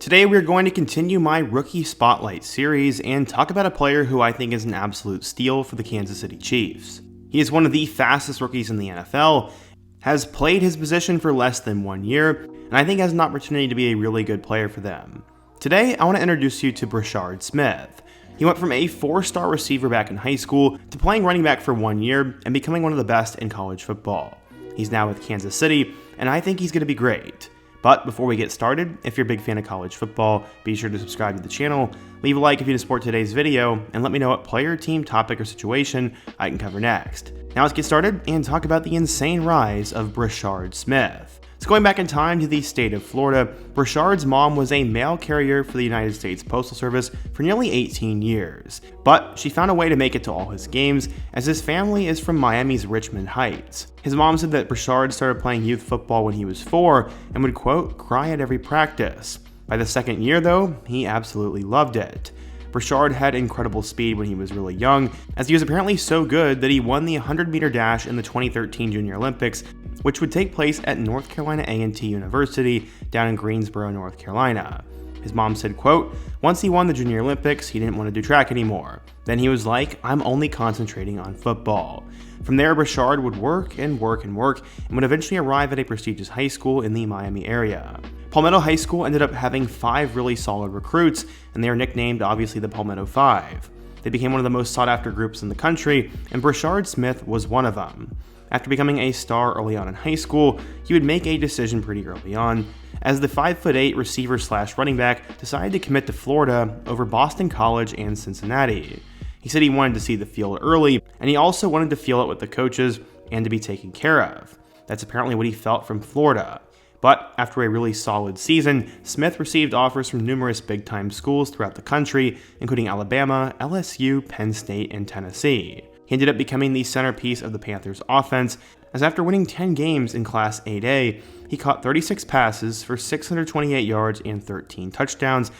Today we're going to continue my Rookie Spotlight series and talk about a player who I think is an absolute steal for the Kansas City Chiefs. He is one of the fastest rookies in the NFL, has played his position for less than 1 year, and I think has an opportunity to be a really good player for them. Today I want to introduce you to Brashard Smith. He went from a 4-star receiver back in high school to playing running back for 1 year and becoming one of the best in college football. He's now with Kansas City, and I think he's going to be great. But before we get started, if you're a big fan of college football, be sure to subscribe to the channel, leave a like if you support today's video, and let me know what player, team, topic, or situation I can cover next. Now let's get started and talk about the insane rise of Brashard Smith. So going back in time to the state of Florida, Brashard's mom was a mail carrier for the United States Postal Service for nearly 18 years. But she found a way to make it to all his games, as his family is from Miami's Richmond Heights. His mom said that Brashard started playing youth football when he was 4 and would, quote, cry at every practice. By the second year, though, he absolutely loved it. Brashard had incredible speed when he was really young, as he was apparently so good that he won the 100-meter dash in the 2013 Junior Olympics, which would take place at North Carolina A&T University down in Greensboro, North Carolina. His mom said, quote, once he won the Junior Olympics, he didn't want to do track anymore. Then he was like, I'm only concentrating on football. From there, Brashard would work and would eventually arrive at a prestigious high school in the Miami area. Palmetto High School ended up having 5 really solid recruits, and they are nicknamed, obviously, the Palmetto 5. They became one of the most sought-after groups in the country, and Brashard Smith was one of them. After becoming a star early on in high school, he would make a decision pretty early on, as the 5'8" receiver/running back decided to commit to Florida over Boston College and Cincinnati. He said he wanted to see the field early, and he also wanted to feel it with the coaches and to be taken care of. That's apparently what he felt from Florida. But after a really solid season, Smith received offers from numerous big-time schools throughout the country, including Alabama, LSU, Penn State, and Tennessee. He ended up becoming the centerpiece of the Panthers' offense, as after winning 10 games in Class 8A, he caught 36 passes for 628 yards and 13 touchdowns,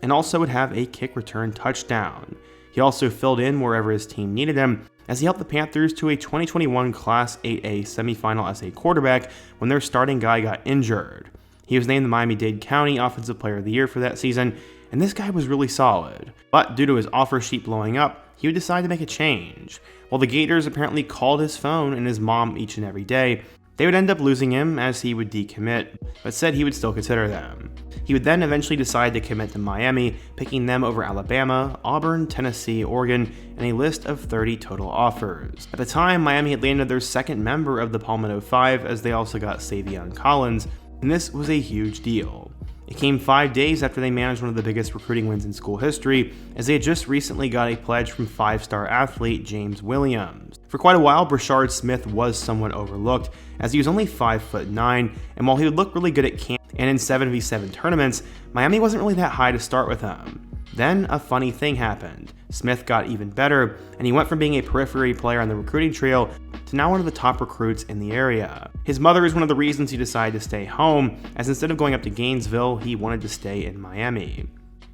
and also would have a kick return touchdown. He also filled in wherever his team needed him, as he helped the Panthers to a 2021 Class 8A semifinal as a quarterback when their starting guy got injured. He was named the Miami-Dade County Offensive Player of the Year for that season, and this guy was really solid. But due to his offer sheet blowing up, he would decide to make a change. While the Gators apparently called his phone and his mom each and every day, they would end up losing him as he would decommit, but said he would still consider them. He would then eventually decide to commit to Miami, picking them over Alabama, Auburn, Tennessee, Oregon, and a list of 30 total offers. At the time, Miami had landed their second member of the Palmetto 5, as they also got Savion Collins, and this was a huge deal. It came 5 days after they managed one of the biggest recruiting wins in school history, as they had just recently got a pledge from 5-star athlete James Williams. For quite a while, Brashard Smith was somewhat overlooked, as he was only 5'9", and while he would look really good at camp and in 7v7 tournaments, Miami wasn't really that high to start with him. Then a funny thing happened. Smith got even better, and he went from being a periphery player on the recruiting trail to now one of the top recruits in the area. His mother is one of the reasons he decided to stay home, as instead of going up to Gainesville, he wanted to stay in Miami.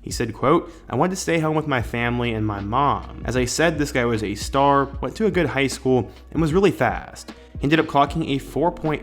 He said, quote, I wanted to stay home with my family and my mom. As I said, this guy was a star, went to a good high school, and was really fast. He ended up clocking a 4.46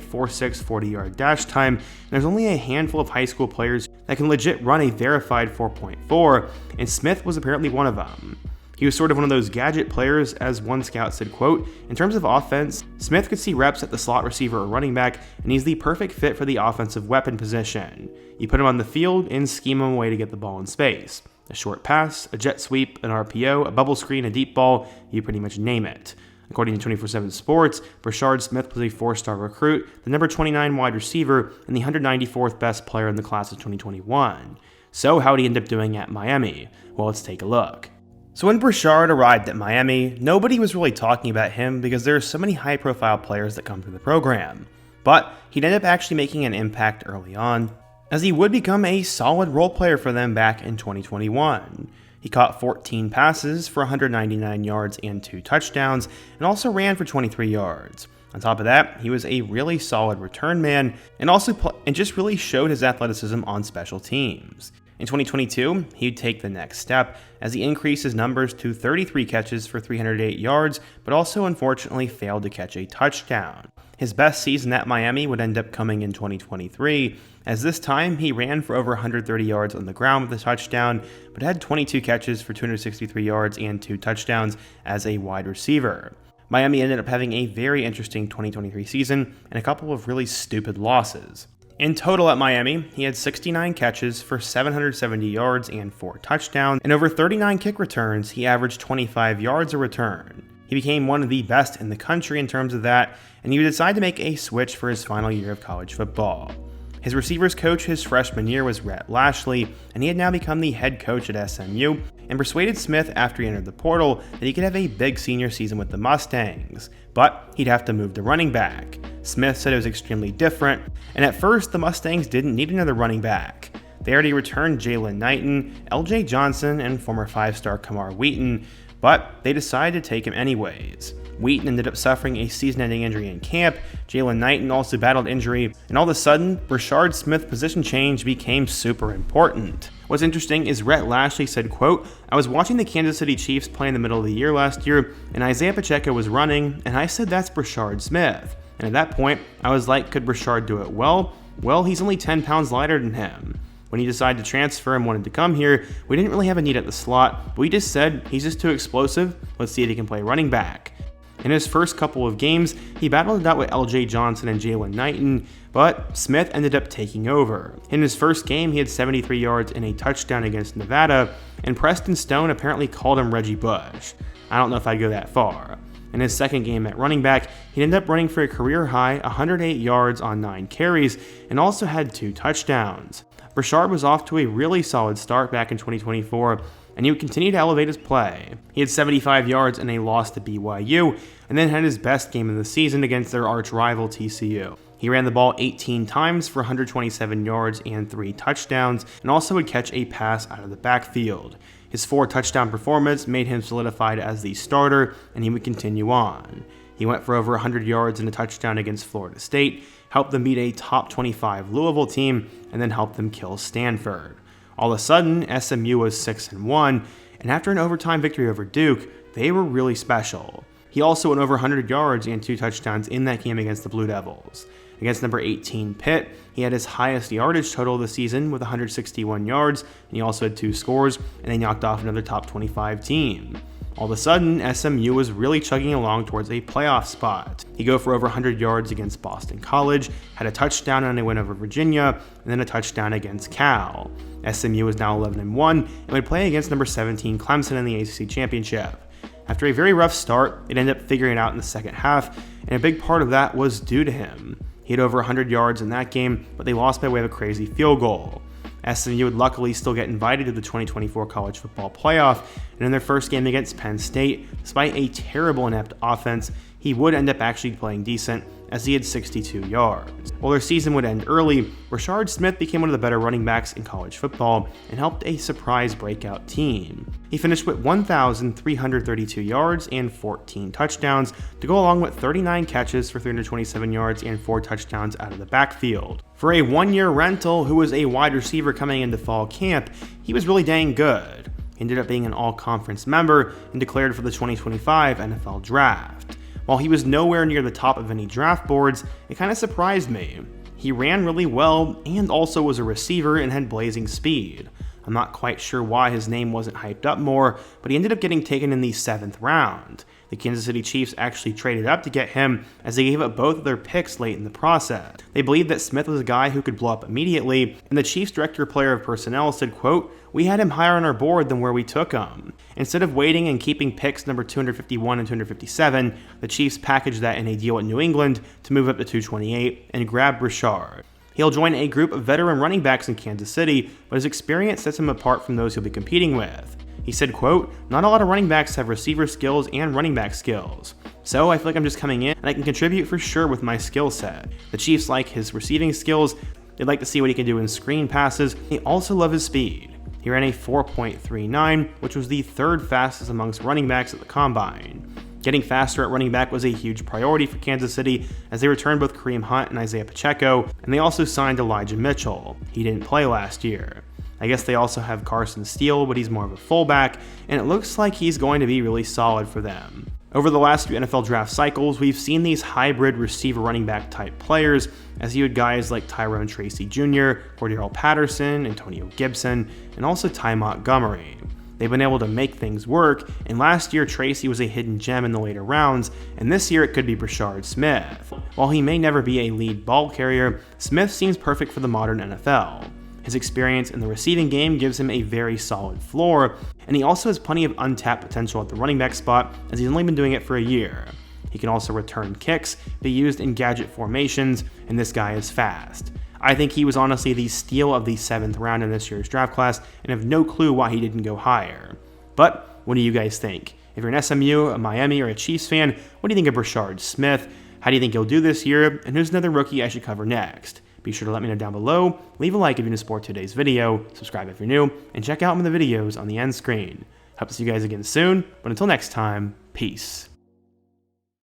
40-yard dash time, and there's only a handful of high school players that can legit run a verified 4.4, and Smith was apparently one of them. He was sort of one of those gadget players, as one scout said, quote, in terms of offense, Smith could see reps at the slot receiver or running back, and he's the perfect fit for the offensive weapon position. You put him on the field and scheme him away to get the ball in space. A short pass, a jet sweep, an RPO, a bubble screen, a deep ball, you pretty much name it. According to 24/7 Sports, Brashard Smith was a 4-star recruit, the number 29 wide receiver, and the 194th best player in the class of 2021. So how did he end up doing at Miami? Well, let's take a look. So when Brashard arrived at Miami, nobody was really talking about him because there are so many high-profile players that come through the program. But he'd end up actually making an impact early on, as he would become a solid role player for them back in 2021. He caught 14 passes for 199 yards and 2 touchdowns, and also ran for 23 yards. On top of that, he was a really solid return man, and just really showed his athleticism on special teams. In 2022, he'd take the next step as he increased his numbers to 33 catches for 308 yards, but also unfortunately failed to catch a touchdown. His best season at Miami would end up coming in 2023, as this time he ran for over 130 yards on the ground with a touchdown, but had 22 catches for 263 yards and 2 touchdowns as a wide receiver. Miami ended up having a very interesting 2023 season and a couple of really stupid losses. In total at Miami, he had 69 catches for 770 yards and 4 touchdowns, and over 39 kick returns, he averaged 25 yards a return. He became one of the best in the country in terms of that, and he would decide to make a switch for his final year of college football. His receivers coach his freshman year was Rhett Lashley, and he had now become the head coach at SMU, and persuaded Smith after he entered the portal that he could have a big senior season with the Mustangs, but he'd have to move to running back. Smith said it was extremely different, and at first the Mustangs didn't need another running back. They already returned Jalen Knighton, LJ Johnson, and former 5-star Kamar Wheaton, but they decided to take him anyways. Wheaton ended up suffering a season-ending injury in camp, Jalen Knighton also battled injury, and all of a sudden, Brashard Smith's position change became super important. What's interesting is Rhett Lashley said, quote, "I was watching the Kansas City Chiefs play in the middle of the year last year, and Isaiah Pacheco was running, and I said that's Brashard Smith. And at that point, I was like, could Brashard do it well? Well, he's only 10 pounds lighter than him. When he decided to transfer and wanted to come here, we didn't really have a need at the slot, but we just said, he's just too explosive, let's see if he can play running back." In his first couple of games, he battled it out with LJ Johnson and Jalen Knighton, but Smith ended up taking over. In his first game, he had 73 yards and a touchdown against Nevada, and Preston Stone apparently called him Reggie Bush. I don't know if I'd go that far. In his second game at running back, he ended up running for a career-high 108 yards on 9 carries, and also had 2 touchdowns. Brashard was off to a really solid start back in 2024, and he would continue to elevate his play. He had 75 yards in a loss to BYU, and then had his best game of the season against their arch-rival TCU. He ran the ball 18 times for 127 yards and 3 touchdowns, and also would catch a pass out of the backfield. His 4-touchdown performance made him solidified as the starter, and he would continue on. He went for over 100 yards and a touchdown against Florida State, helped them beat a top 25 Louisville team, and then helped them kill Stanford. All of a sudden, SMU was 6-1, and after an overtime victory over Duke, they were really special. He also went over 100 yards and 2 touchdowns in that game against the Blue Devils. Against number 18 Pitt, he had his highest yardage total of the season with 161 yards, and he also had 2 scores, and they knocked off another top 25 team. All of a sudden, SMU was really chugging along towards a playoff spot. He go for over 100 yards against Boston College, had a touchdown and a win over Virginia, and then a touchdown against Cal. SMU is now 11-1 and would play against number 17 Clemson in the ACC Championship. After a very rough start, it ended up figuring it out in the second half, and a big part of that was due to him. He had over 100 yards in that game, but they lost by way of a crazy field goal. SMU would luckily still get invited to the 2024 college football playoff, and in their first game against Penn State, despite a terrible inept offense, he would end up actually playing decent, as he had 62 yards. While their season would end early, Brashard Smith became one of the better running backs in college football and helped a surprise breakout team. He finished with 1,332 yards and 14 touchdowns to go along with 39 catches for 327 yards and 4 touchdowns out of the backfield. For a one-year rental who was a wide receiver coming into fall camp, he was really dang good. He ended up being an all-conference member and declared for the 2025 NFL Draft. While he was nowhere near the top of any draft boards, it kind of surprised me. He ran really well and also was a receiver and had blazing speed. I'm not quite sure why his name wasn't hyped up more, but he ended up getting taken in the 7th round. The Kansas City Chiefs actually traded up to get him, as they gave up both of their picks late in the process. They believed that Smith was a guy who could blow up immediately, and the Chiefs director of player of personnel said, quote, "We had him higher on our board than where we took him." Instead of waiting and keeping picks number 251 and 257, the Chiefs packaged that in a deal at New England to move up to 228 and grab Brashard. He'll join a group of veteran running backs in Kansas City, but his experience sets him apart from those he'll be competing with. He said, quote, "Not a lot of running backs have receiver skills and running back skills. So I feel like I'm just coming in and I can contribute for sure with my skill set." The Chiefs like his receiving skills. They'd like to see what he can do in screen passes. They also love his speed. He ran a 4.39, which was the 3rd fastest amongst running backs at the Combine. Getting faster at running back was a huge priority for Kansas City, as they returned both Kareem Hunt and Isaiah Pacheco, and they also signed Elijah Mitchell. He didn't play last year. I guess they also have Carson Steele, but he's more of a fullback, and it looks like he's going to be really solid for them. Over the last few NFL draft cycles, we've seen these hybrid receiver running back type players, as you had guys like Tyrone Tracy Jr., Cordero Patterson, Antonio Gibson, and also Ty Montgomery. They've been able to make things work, and last year Tracy was a hidden gem in the later rounds, and this year it could be Brashard Smith. While he may never be a lead ball carrier, Smith seems perfect for the modern NFL. His experience in the receiving game gives him a very solid floor, and he also has plenty of untapped potential at the running back spot, as he's only been doing it for a year. He can also return kicks, be used in gadget formations, and this guy is fast. I think he was honestly the steal of the 7th round in this year's draft class, and have no clue why he didn't go higher. But what do you guys think? If you're an SMU, a Miami, or a Chiefs fan, what do you think of Brashard Smith? How do you think he'll do this year? And who's another rookie I should cover next? Be sure to let me know down below, leave a like if you want to support today's video, subscribe if you're new, and check out my other videos on the end screen. Hope to see you guys again soon, but until next time, peace.